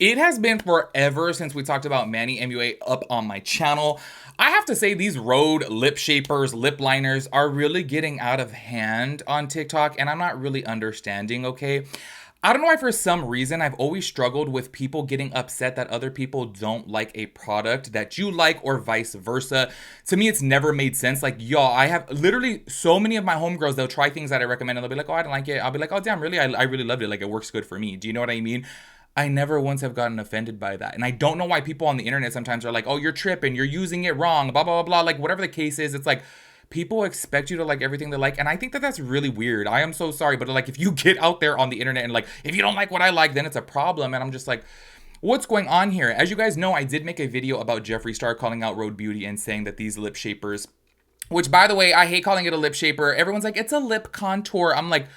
It has been forever since we talked about Manny MUA up on my channel. I have to say these Rhode lip shapers, lip liners are really getting out of hand on TikTok, and I'm not really understanding, okay? I don't know why for some reason I've always struggled with people getting upset that other people don't like a product that you like or vice versa. To me, it's never made sense. Like, y'all, I have literally so many of my homegirls, they'll try things that I recommend and they'll be like, oh, I don't like it. I'll be like, oh, damn, really? I really loved it. Like, it works good for me. Do you know what I mean? I never once have gotten offended by that. And I don't know why people on the internet sometimes are like, oh, you're tripping, you're using it wrong, blah, blah, blah, blah. Like, whatever the case is, it's like, people expect you to like everything they like. And I think that that's really weird. I am so sorry. But like, if you get out there on the internet and like, if you don't like what I like, then it's a problem. And I'm just like, what's going on here? As you guys know, I did make a video about Jeffree Star calling out Rhode Beauty and saying that these lip shapers, which by the way, I hate calling it a lip shaper. Everyone's like, it's a lip contour. I'm like,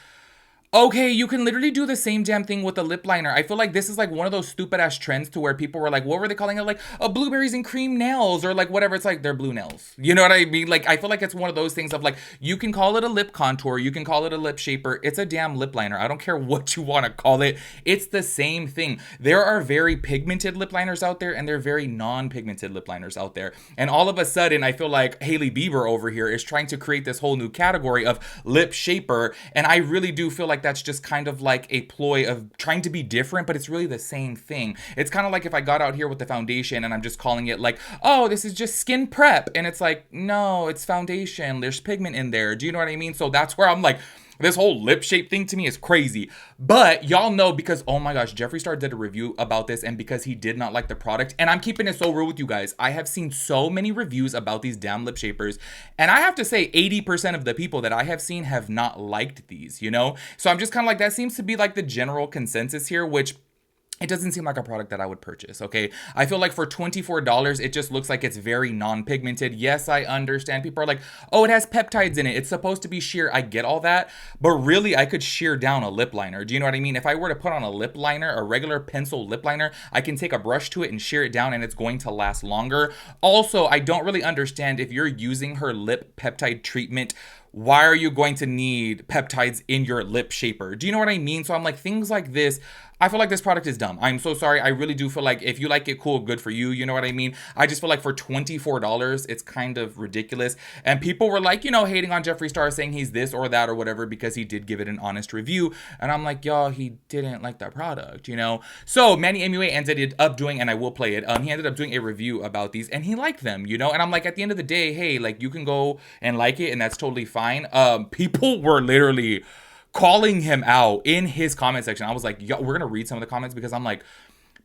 okay, you can literally do the same damn thing with a lip liner. I feel like this is like one of those stupid ass trends to where people were like, what were they calling it? Like, blueberries and cream nails or like whatever. It's like they're blue nails. You know what I mean? Like, I feel like it's one of those things of like, you can call it a lip contour. You can call it a lip shaper. It's a damn lip liner. I don't care what you want to call it. It's the same thing. There are very pigmented lip liners out there and there are very non-pigmented lip liners out there. And all of a sudden, I feel like Hailey Bieber over here is trying to create this whole new category of lip shaper. And I really do feel like that's just kind of like a ploy of trying to be different, but it's really the same thing. It's kind of like if I got out here with the foundation and I'm just calling it like, oh, this is just skin prep. And it's like, no, it's foundation. There's pigment in there. Do you know what I mean? So that's where I'm like, this whole lip shape thing to me is crazy. But y'all know because, oh my gosh, Jeffree Star did a review about this and because he did not like the product. And I'm keeping it so real with you guys. I have seen so many reviews about these damn lip shapers. And I have to say 80% of the people that I have seen have not liked these, you know? So I'm just kind of like, that seems to be like the general consensus here, which it doesn't seem like a product that I would purchase, okay? I feel like for $24, it just looks like it's very non-pigmented. Yes, I understand. People are like, oh, it has peptides in it. It's supposed to be sheer. I get all that. But really, I could sheer down a lip liner. Do you know what I mean? If I were to put on a lip liner, a regular pencil lip liner, I can take a brush to it and sheer it down and it's going to last longer. Also, I don't really understand if you're using her lip peptide treatment, why are you going to need peptides in your lip shaper? Do you know what I mean? So I'm like, things like this, I feel like this product is dumb. I'm so sorry. I really do feel like if you like it, cool, good for you. You know what I mean? I just feel like for $24, it's kind of ridiculous. And people were like, you know, hating on Jeffree Star saying he's this or that or whatever because he did give it an honest review. And I'm like, y'all, he didn't like that product, you know? So Manny MUA ended up doing, and I will play it, he ended up doing a review about these and he liked them, you know? And I'm like, at the end of the day, hey, like you can go and like it and that's totally fine. People were literally calling him out in his comment section. I was like, yo, we're gonna read some of the comments because I'm like,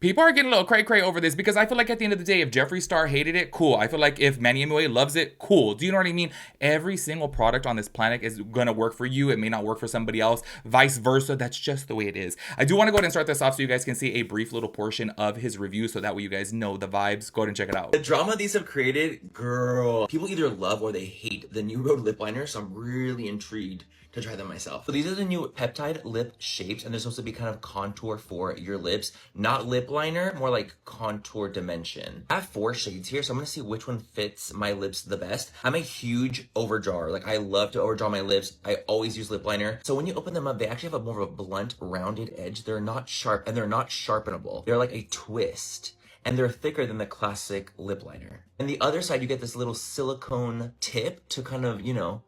people are getting a little cray-cray over this because I feel like at the end of the day, if Jeffree Star hated it, cool. I feel like if Manny MUA loves it, cool. Do you know what I mean? Every single product on this planet is gonna work for you. It may not work for somebody else, vice versa. That's just the way it is. I do want to go ahead and start this off so you guys can see a brief little portion of his review so that way you guys know the vibes. Go ahead and check it out. The drama these have created, girl. People either love or they hate the new Rhode lip liner, so I'm really intrigued to try them myself. So these are the new peptide lip shapes, and they're supposed to be kind of contour for your lips. Not lip liner, more like contour dimension. I have 4 shades here, so I'm gonna see which one fits my lips the best. I'm a huge overdrawer. Like, I love to overdraw my lips. I always use lip liner. So when you open them up, they actually have a more of a blunt, rounded edge. They're not sharp, and they're not sharpenable. They're like a twist. And they're thicker than the classic lip liner. And the other side, you get this little silicone tip to kind of, you know,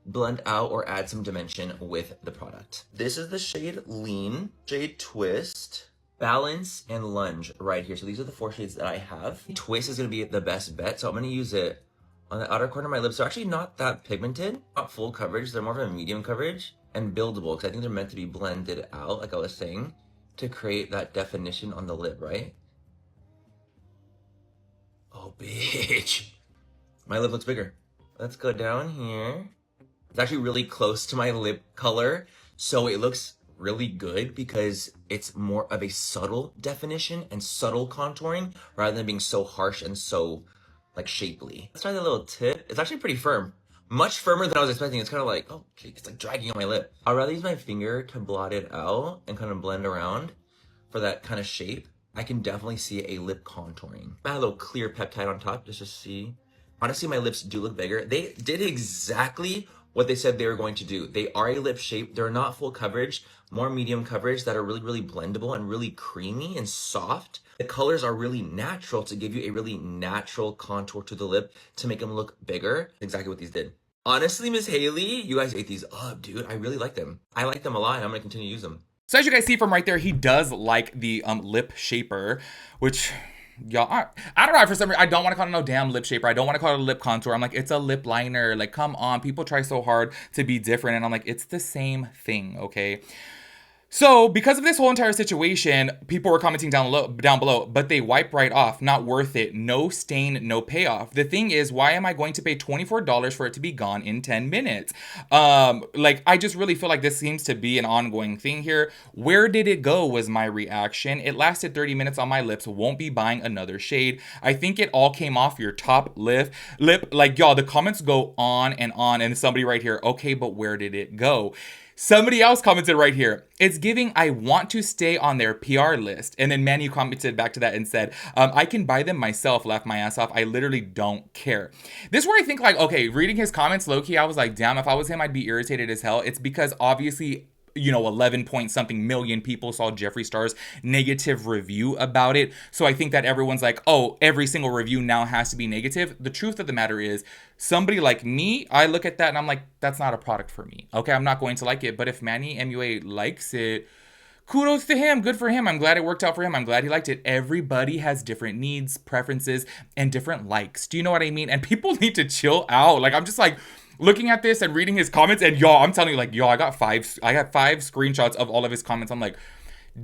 blend out or add some dimension with the product. This is the shade Lean, shade Twist, Balance, and Lunge right here. So these are the 4 shades that I have. Twist is gonna be the best bet, so I'm gonna use it on the outer corner of my lips. They're actually not that pigmented, not full coverage. They're more of a medium coverage and buildable because I think they're meant to be blended out, like I was saying, to create that definition on the lip, right? Oh, bitch. My lip looks bigger. Let's go down here. It's actually really close to my lip color, so it looks really good because it's more of a subtle definition and subtle contouring rather than being so harsh and so like shapely. Let's try the little tip. It's actually pretty firm. Much firmer than I was expecting. It's kind of like, oh, it's like dragging on my lip. I'd rather use my finger to blot it out and kind of blend around for that kind of shape. I can definitely see a lip contouring. I have a little clear peptide on top just to see. Honestly, my lips do look bigger. They did exactly what they said they were going to do. They are a lip shape. They're not full coverage, more medium coverage that are really, really blendable and really creamy and soft. The colors are really natural to give you a really natural contour to the lip to make them look bigger. Exactly what these did. Honestly, Miss Haley, you guys ate these up, dude. I really like them. I like them a lot, and I'm gonna continue to use them. So as you guys see from right there, he does like the lip shaper, which y'all, I don't know, for some reason I don't want to call it no damn lip shaper. I don't want to call it a lip contour. I'm like, it's a lip liner. Like, come on, people try so hard to be different, and I'm like, it's the same thing, okay? So, because of this whole entire situation, people were commenting down below, but they wipe right off. Not worth it. No stain, no payoff. The thing is, why am I going to pay $24 for it to be gone in 10 minutes? Like, I just really feel like this seems to be an ongoing thing here. Where did it go was my reaction. It lasted 30 minutes on my lips. Won't be buying another shade. I think it all came off your top lip. Like, y'all, the comments go on, and somebody right here, okay, but where did it go? Somebody else commented right here, it's giving I want to stay on their PR list. And then Manny commented back to that and said, I can buy them myself, laugh my ass off. I literally don't care. This is where I think like, okay, reading his comments low-key, I was like, damn, if I was him, I'd be irritated as hell. It's because obviously, you know, 11 point something million people saw Jeffree Star's negative review about it. So I think that everyone's like, oh, every single review now has to be negative. The truth of the matter is, somebody like me, I look at that and I'm like, that's not a product for me. Okay, I'm not going to like it. But if Manny MUA likes it, kudos to him. Good for him. I'm glad it worked out for him. I'm glad he liked it. Everybody has different needs, preferences, and different likes. Do you know what I mean? And people need to chill out. Like, I'm just like, looking at this and reading his comments, and y'all, I'm telling you, like, y'all, I got five screenshots of all of his comments. I'm like,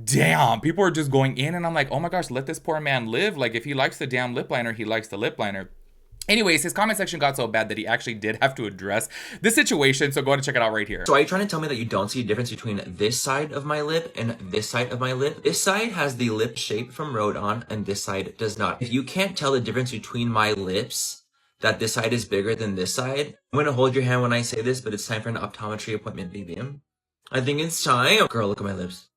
damn, people are just going in, and I'm like, oh my gosh, let this poor man live. Like, if he likes the damn lip liner, he likes the lip liner. Anyways, his comment section got so bad that he actually did have to address the situation, so go ahead and check it out right here. So are you trying to tell me that you don't see a difference between this side of my lip and this side of my lip? This side has the lip shape from Rhode on, and this side does not. If you can't tell the difference between my lips, that this side is bigger than this side, I'm gonna hold your hand when I say this, but it's time for an optometry appointment, baby. I think it's time. Girl, look at my lips.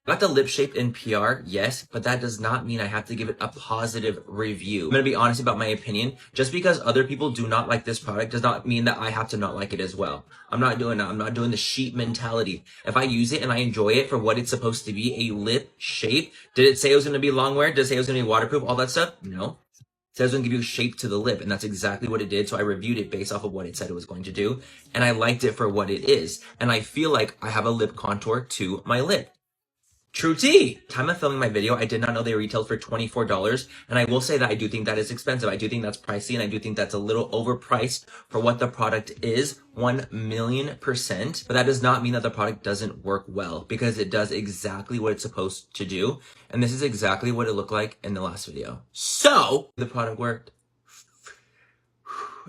I got the lip shape in PR, yes, but that does not mean I have to give it a positive review. I'm gonna be honest about my opinion. Just because other people do not like this product does not mean that I have to not like it as well. I'm not doing that. I'm not doing the sheep mentality. If I use it and I enjoy it for what it's supposed to be, a lip shape, did it say it was gonna be long wear? Did it say it was gonna be waterproof? All that stuff? No. It says it's going to give you shape to the lip, and that's exactly what it did. So I reviewed it based off of what it said it was going to do, and I liked it for what it is. And I feel like I have a lip contour to my lip. True tea. Time of filming my video, I did not know they retailed for $24, and I will say that I do think that is expensive. I do think that's pricey, and I do think that's a little overpriced for what the product is, 1,000,000%. But that does not mean that the product doesn't work well, because it does exactly what it's supposed to do, and this is exactly what it looked like in the last video. So, the product worked,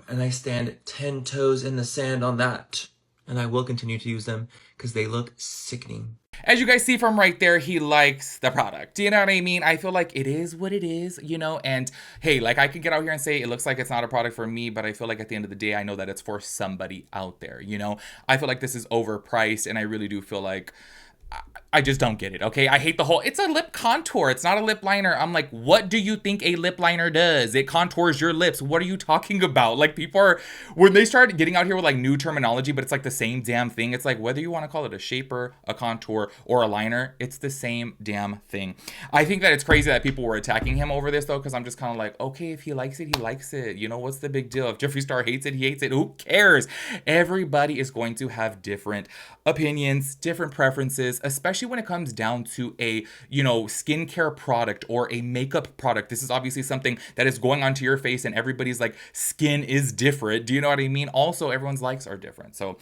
and I stand 10 toes in the sand on that. And I will continue to use them because they look sickening. As you guys see from right there, he likes the product. Do you know what I mean? I feel like it is what it is, you know? And hey, like I could get out here and say it looks like it's not a product for me, but I feel like at the end of the day, I know that it's for somebody out there, you know? I feel like this is overpriced, and I really do feel like I just don't get it, okay? I hate the whole, it's a lip contour, it's not a lip liner. I'm like, what do you think a lip liner does? It contours your lips. What are you talking about? Like, people are, when they start getting out here with like new terminology, but it's like the same damn thing. It's like, whether you want to call it a shaper, a contour, or a liner, it's the same damn thing. I think that it's crazy that people were attacking him over this though, because I'm just kind of like, okay, if he likes it, he likes it. You know, what's the big deal? If Jeffree Star hates it, he hates it. Who cares? Everybody is going to have different opinions, different preferences, especially when it comes down to a, you know, skincare product or a makeup product. This is obviously something that is going onto your face, and everybody's like, skin is different. Do you know what I mean? Also, everyone's likes are different. So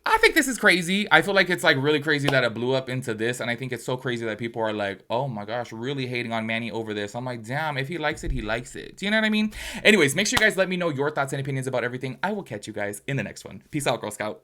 I think this is crazy. I feel like it's like really crazy that it blew up into this, and I think it's so crazy that people are like, oh my gosh, really hating on Manny over this. I'm like, damn, if he likes it, he likes it. Do you know what I mean? Anyways, make sure you guys let me know your thoughts and opinions about everything. I will catch you guys in the next one. Peace out, Girl Scout.